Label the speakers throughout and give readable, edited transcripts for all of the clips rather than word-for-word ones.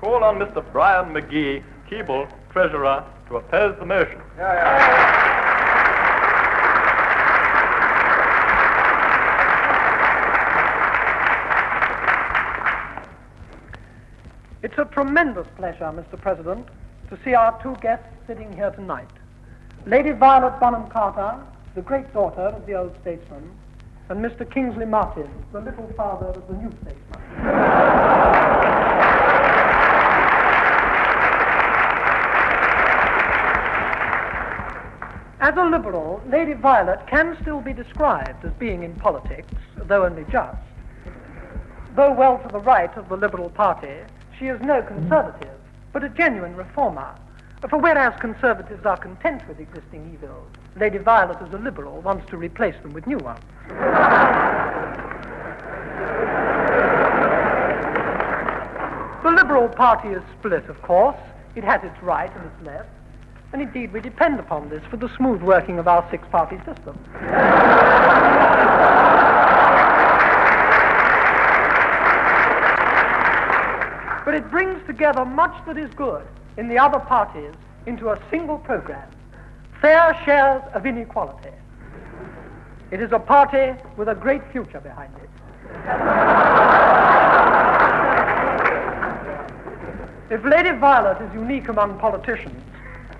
Speaker 1: call on Mr. Bryan Magee, Keble, Treasurer, to oppose the motion.
Speaker 2: It's a tremendous pleasure, Mr. President, to see our two guests sitting here tonight. Lady Violet Bonham Carter, the great daughter of the old statesman, and Mr. Kingsley Martin, the little father of the new statesman. As a liberal, Lady Violet can still be described as being in politics, though only just. Though well to the right of the Liberal Party, she is no conservative, but a genuine reformer. For whereas conservatives are content with existing evils, Lady Violet, as a liberal, wants to replace them with new ones. The Liberal Party is split, of course. It has its right and its left. And indeed, we depend upon this for the smooth working of our six-party system. But it brings together much that is good in the other parties into a single program: fair shares of inequality. It is a party with a great future behind it. If Lady Violet is unique among politicians,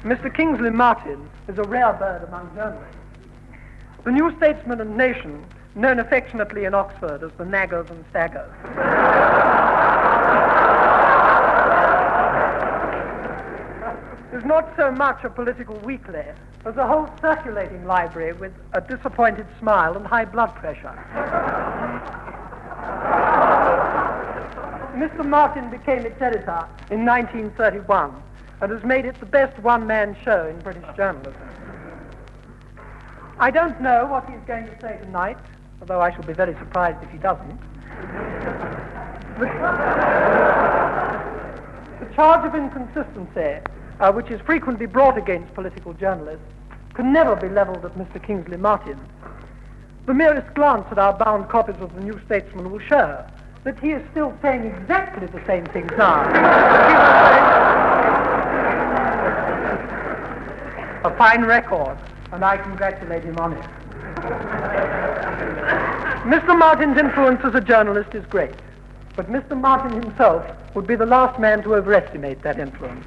Speaker 2: Mr. Kingsley Martin is a rare bird among journalists. The New Statesman and Nation, known affectionately in Oxford as the naggers and staggers, is not so much a political weekly as a whole circulating library with a disappointed smile and high blood pressure. Mr. Martin became its editor in 1931 and has made it the best one-man show in British journalism. I don't know what he's going to say tonight, although I shall be very surprised if he doesn't. The charge of inconsistency, which is frequently brought against political journalists, can never be levelled at Mr. Kingsley Martin. The merest glance at our bound copies of the New Statesman will show that he is still saying exactly the same things now. A fine record, and I congratulate him on it. Mr. Martin's influence as a journalist is great, but Mr. Martin himself would be the last man to overestimate that influence.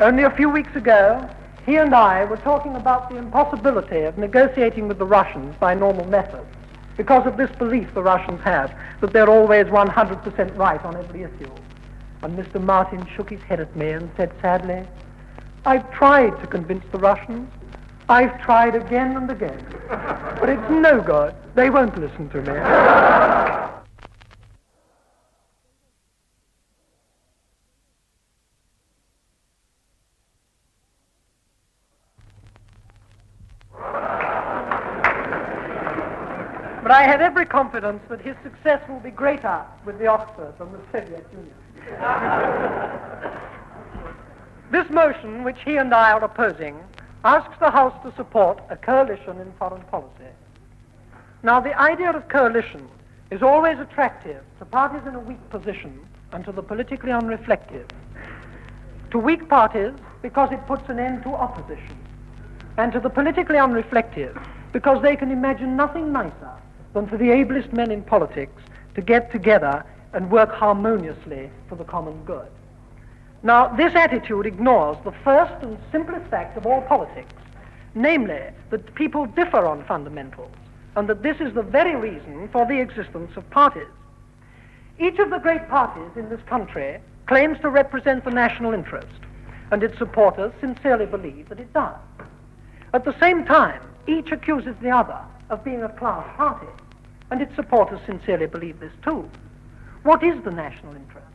Speaker 2: Only a few weeks ago, he and I were talking about the impossibility of negotiating with the Russians by normal methods, because of this belief the Russians have that they're always 100% right on every issue. And Mr. Martin shook his head at me and said sadly, "I've tried to convince the Russians. I've tried again and again. But it's no good. They won't listen to me." But I have every confidence that his success will be greater with the Oxford than the Soviet Union. This motion, which he and I are opposing, asks the House to support a coalition in foreign policy. Now, the idea of coalition is always attractive to parties in a weak position and to the politically unreflective. To weak parties, because it puts an end to opposition, and to the politically unreflective, because they can imagine nothing nicer than for the ablest men in politics to get together and work harmoniously for the common good. Now, this attitude ignores the first and simplest fact of all politics, namely that people differ on fundamentals, and that this is the very reason for the existence of parties. Each of the great parties in this country claims to represent the national interest, and its supporters sincerely believe that it does. At the same time, each accuses the other of being a class party, and its supporters sincerely believe this too. What is the national interest?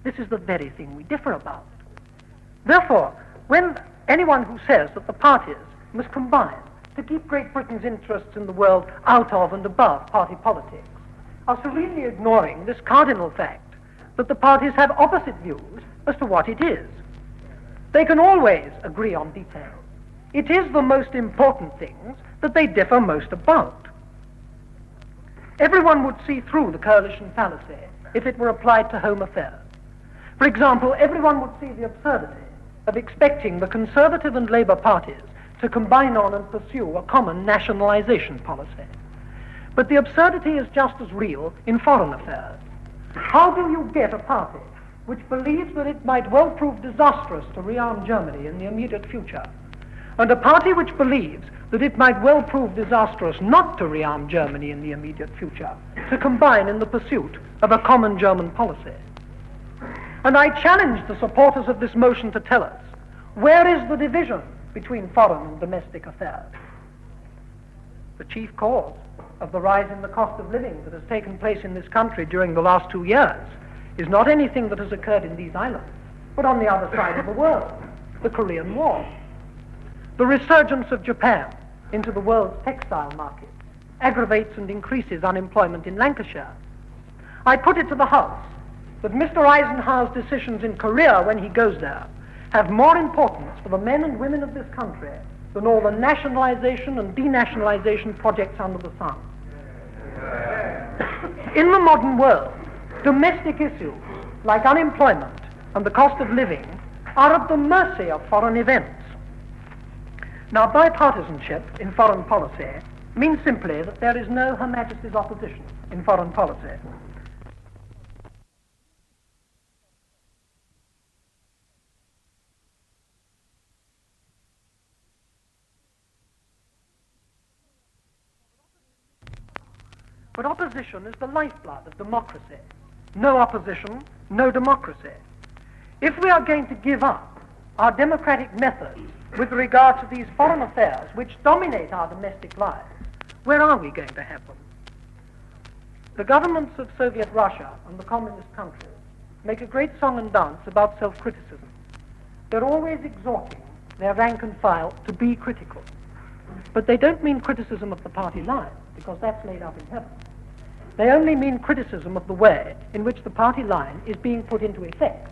Speaker 2: This is the very thing we differ about. Therefore, when anyone who says that the parties must combine to keep Great Britain's interests in the world out of and above party politics are serenely ignoring this cardinal fact that the parties have opposite views as to what it is. They can always agree on details. It is the most important things that they differ most about. Everyone would see through the coalition fallacy if it were applied to home affairs. For example, everyone would see the absurdity of expecting the Conservative and Labour parties to combine on and pursue a common nationalization policy. But the absurdity is just as real in foreign affairs. How do you get a party which believes that it might well prove disastrous to rearm Germany in the immediate future, and a party which believes that it might well prove disastrous not to rearm Germany in the immediate future, to combine in the pursuit of a common German policy? And I challenge the supporters of this motion to tell us, where is the division between foreign and domestic affairs? The chief cause of the rise in the cost of living that has taken place in this country during the last 2 years is not anything that has occurred in these islands, but on the other side of the world, the Korean War. The resurgence of Japan into the world's textile market aggravates and increases unemployment in Lancashire. I put it to the House that Mr. Eisenhower's decisions in Korea when he goes there have more importance for the men and women of this country than all the nationalization and denationalization projects under the sun. In the modern world, domestic issues like unemployment and the cost of living are at the mercy of foreign events. Now, bipartisanship in foreign policy means simply that there is no Her Majesty's opposition in foreign policy. But opposition is the lifeblood of democracy. No opposition, no democracy. If we are going to give up our democratic methods with regard to these foreign affairs which dominate our domestic lives, where are we going to have them? The governments of Soviet Russia and the communist countries make a great song and dance about self-criticism. They're always exhorting their rank and file to be critical. But they don't mean criticism of the party line, because that's laid up in heaven. They only mean criticism of the way in which the party line is being put into effect.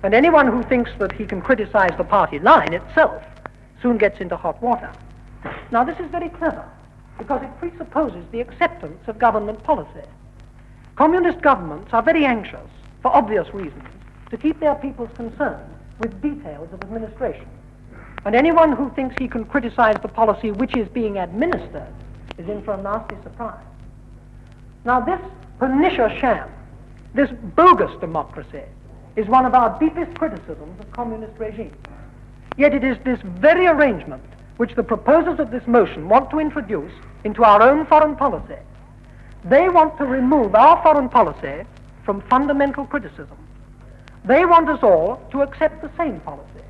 Speaker 2: And anyone who thinks that he can criticize the party line itself soon gets into hot water. Now, this is very clever, because it presupposes the acceptance of government policy. Communist governments are very anxious, for obvious reasons, to keep their peoples concerned with details of administration. And anyone who thinks he can criticize the policy which is being administered is in for a nasty surprise. Now, this pernicious sham, this bogus democracy, is one of our deepest criticisms of communist regimes. Yet it is this very arrangement which the proposers of this motion want to introduce into our own foreign policy. They want to remove our foreign policy from fundamental criticism. They want us all to accept the same policy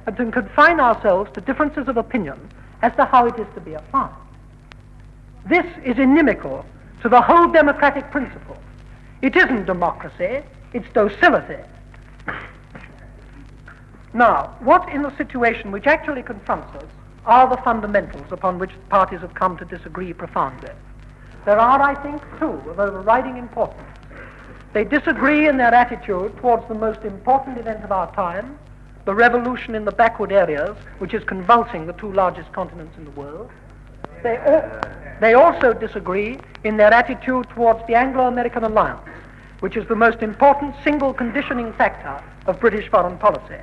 Speaker 2: and to confine ourselves to differences of opinion as to how it is to be applied. This is inimical to the whole democratic principle. It isn't democracy, it's docility. Now, what in the situation which actually confronts us are the fundamentals upon which the parties have come to disagree profoundly? There are, I think, two of overriding importance. They disagree in their attitude towards the most important event of our time, the revolution in the backward areas, which is convulsing the two largest continents in the world. They also disagree in their attitude towards the Anglo-American alliance, which is the most important single conditioning factor of British foreign policy.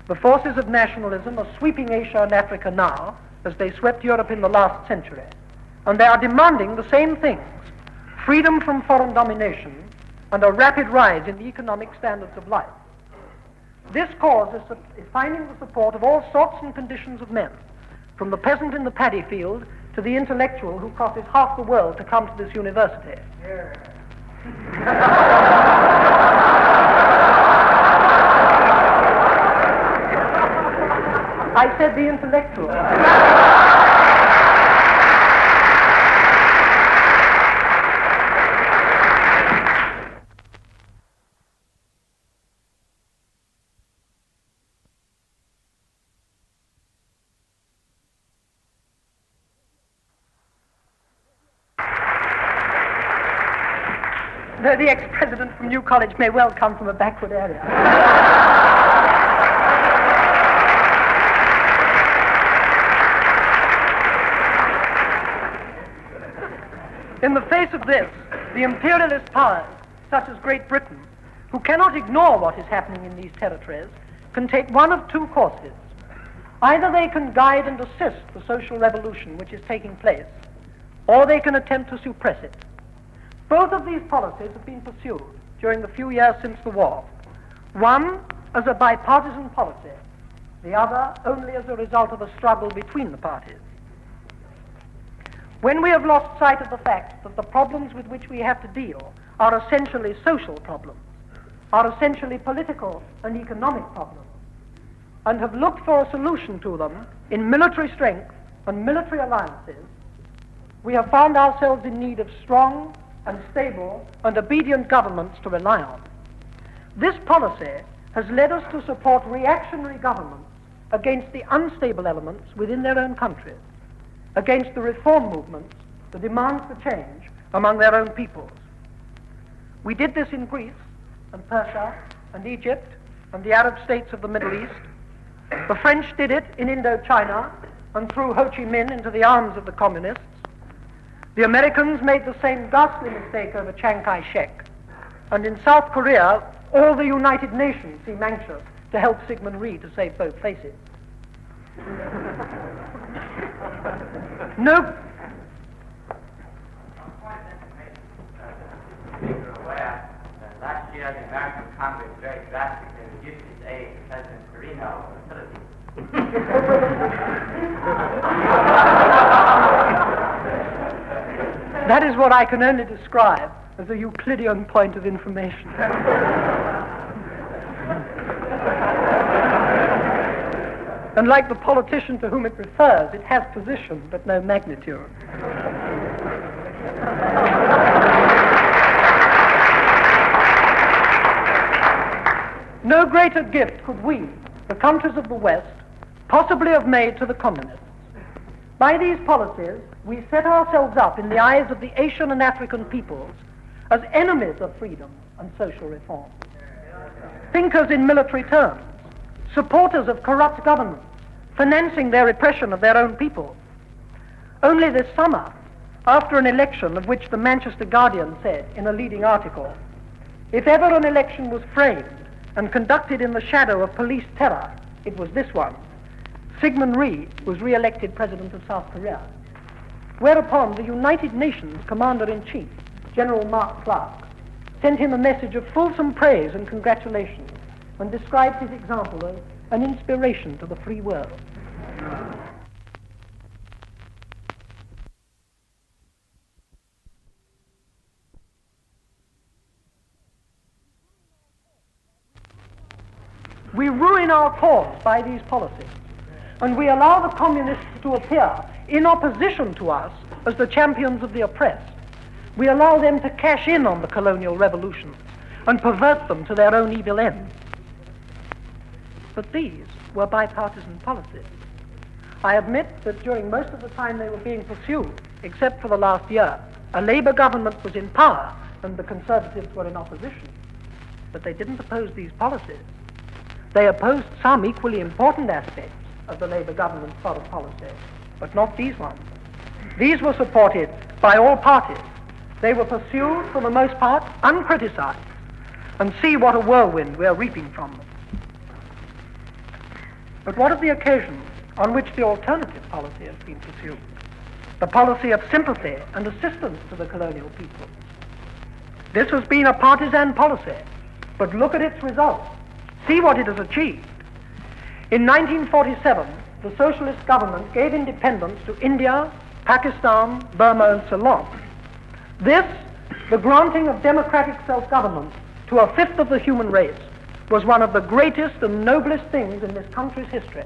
Speaker 2: The forces of nationalism are sweeping Asia and Africa now, as they swept Europe in the last century, and they are demanding the same things: freedom from foreign domination and a rapid rise in the economic standards of life. This cause is finding the support of all sorts and conditions of men, from the peasant in the paddy field to the intellectual who crosses half the world to come to this university. Yeah. I said the intellectual. Though the ex-president from New College may well come from a backward area. In the face of this, the imperialist powers, such as Great Britain, who cannot ignore what is happening in these territories, can take one of two courses. Either they can guide and assist the social revolution which is taking place, or they can attempt to suppress it. Both of these policies have been pursued during the few years since the war. One as a bipartisan policy, the other only as a result of a struggle between the parties. When we have lost sight of the fact that the problems with which we have to deal are essentially social problems, are essentially political and economic problems, and have looked for a solution to them in military strength and military alliances, we have found ourselves in need of strong and stable and obedient governments to rely on. This policy has led us to support reactionary governments against the unstable elements within their own countries, against the reform movements, the demands for change among their own peoples. We did this in Greece and Persia and Egypt and the Arab states of the Middle East. The French did it in Indochina and threw Ho Chi Minh into the arms of the communists. The Americans made the same ghastly mistake over Chiang Kai-shek. And in South Korea, all the United Nations seem anxious to help Syngman Rhee to save both faces. No.
Speaker 3: Last year, the American Congress very drastically reduced its aid to President Carino of the Philippines.
Speaker 2: That is what I can only describe as a Euclidean point of information. And like the politician to whom it refers, it has position but no magnitude. No greater gift could we, the countries of the West, possibly have made to the communists. By these policies, we set ourselves up in the eyes of the Asian and African peoples as enemies of freedom and social reform, thinkers in military terms, supporters of corrupt governments, financing their repression of their own people. Only this summer, after an election of which the Manchester Guardian said in a leading article, if ever an election was framed and conducted in the shadow of police terror, it was this one. Syngman Rhee was re-elected President of South Korea. Whereupon the United Nations Commander-in-Chief, General Mark Clark, sent him a message of fulsome praise and congratulations and described his example as an inspiration to the free world. We ruin our cause by these policies, and we allow the communists to appear in opposition to us as the champions of the oppressed. We allow them to cash in on the colonial revolutions and pervert them to their own evil ends. But these were bipartisan policies. I admit that during most of the time they were being pursued, except for the last year, a Labour government was in power and the Conservatives were in opposition. But they didn't oppose these policies. They opposed some equally important aspects of the Labour government's foreign policy, but not these ones. These were supported by all parties. They were pursued, for the most part, uncriticized, and see what a whirlwind we are reaping from them. But what of the occasions on which the alternative policy has been pursued? The policy of sympathy and assistance to the colonial people. This has been a partisan policy, but look at its results. See what it has achieved. In 1947, the socialist government gave independence to India, Pakistan, Burma, and Ceylon. This, the granting of democratic self-government to a fifth of the human race, was one of the greatest and noblest things in this country's history.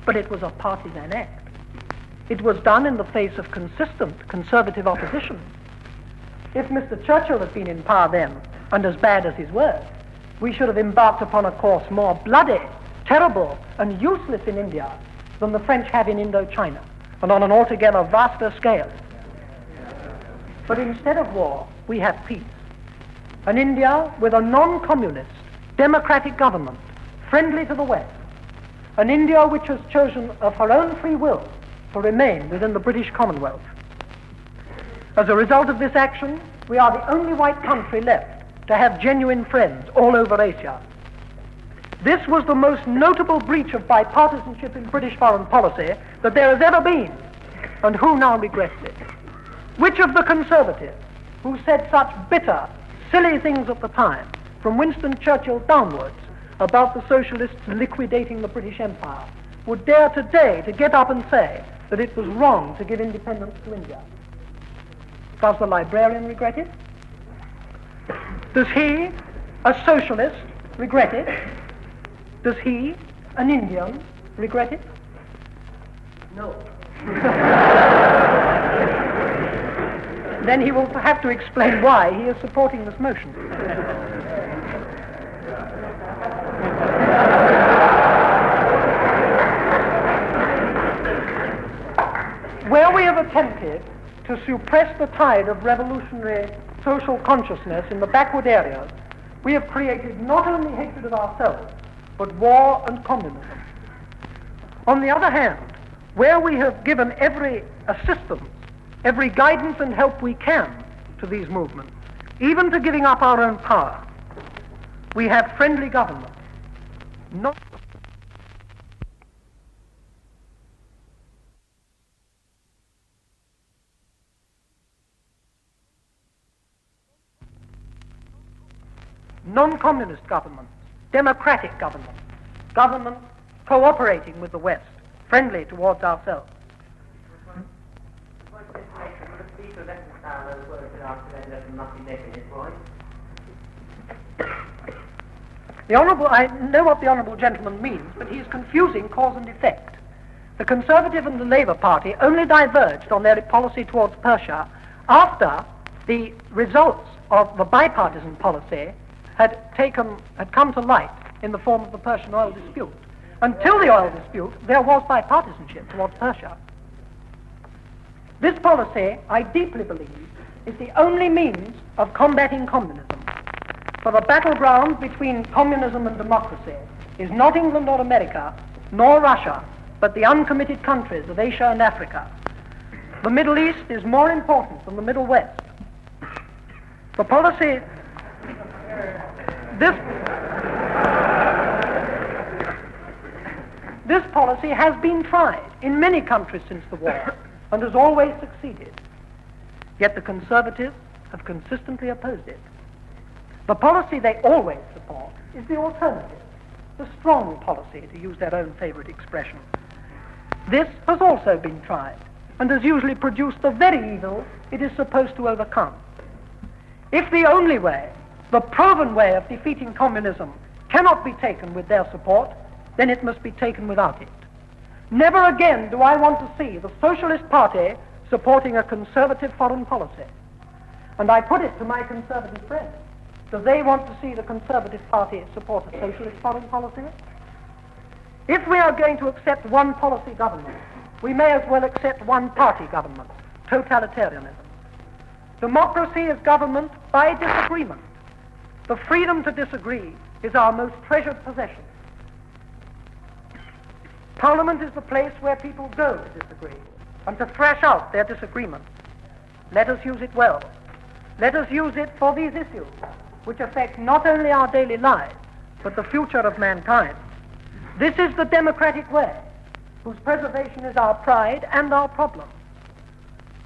Speaker 2: But it was a partisan act. It was done in the face of consistent conservative opposition. If Mr. Churchill had been in power then, and as bad as his word, we should have embarked upon a course more bloody, terrible, and useless in India than the French have in Indochina, and on an altogether vaster scale. But instead of war, we have peace. An India with a non-communist, democratic government, friendly to the West. An India which has chosen of her own free will to remain within the British Commonwealth. As a result of this action, we are the only white country left to have genuine friends all over Asia. This was the most notable breach of bipartisanship in British foreign policy that there has ever been, and who now regrets it? Which of the conservatives, who said such bitter, silly things at the time, from Winston Churchill downwards, about the socialists liquidating the British Empire, would dare today to get up and say that it was wrong to give independence to India? Does the librarian regret it? Does he, a socialist, regret it? Does he, an Indian, regret it? No. Then he will have to explain why he is supporting this motion. Where we have attempted to suppress the tide of revolutionary social consciousness in the backward areas, we have created not only hatred of ourselves, but war and communism. On the other hand, where we have given every assistance, every guidance and help we can to these movements, even to giving up our own power, we have friendly government, not non-communist governments, democratic governments, governments cooperating with the West, friendly towards ourselves. I know what the honourable gentleman means, but he is confusing cause and effect. The Conservative and the Labour Party only diverged on their policy towards Persia after the results of the bipartisan policy had come to light in the form of the Persian oil dispute. Until the oil dispute, there was bipartisanship towards Persia. This policy, I deeply believe, is the only means of combating communism. For the battleground between communism and democracy is not England or America, nor Russia, but the uncommitted countries of Asia and Africa. The Middle East is more important than the Middle West. The policy... This policy has been tried in many countries since the war and has always succeeded. Yet the Conservatives have consistently opposed it. The policy they always support is the alternative, the strong policy, to use their own favorite expression. This has also been tried and has usually produced the very evil it is supposed to overcome. If the only way, the proven way of defeating communism cannot be taken with their support, then it must be taken without it. Never again do I want to see the Socialist Party supporting a conservative foreign policy. And I put it to my conservative friends. Do they want to see the Conservative Party support a socialist foreign policy? If we are going to accept one policy government, we may as well accept one party government, totalitarianism. Democracy is government by disagreement. The freedom to disagree is our most treasured possession. Parliament is the place where people go to disagree and to thrash out their disagreements. Let us use it well. Let us use it for these issues, which affect not only our daily lives, but the future of mankind. This is the democratic way, whose preservation is our pride and our problem.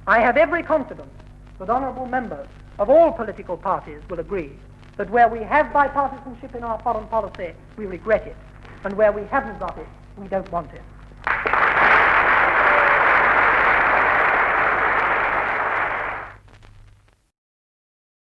Speaker 2: I have every confidence that honourable members of all political parties will agree that where we have bipartisanship in our foreign policy, we regret it, and where we haven't got it, we don't want it.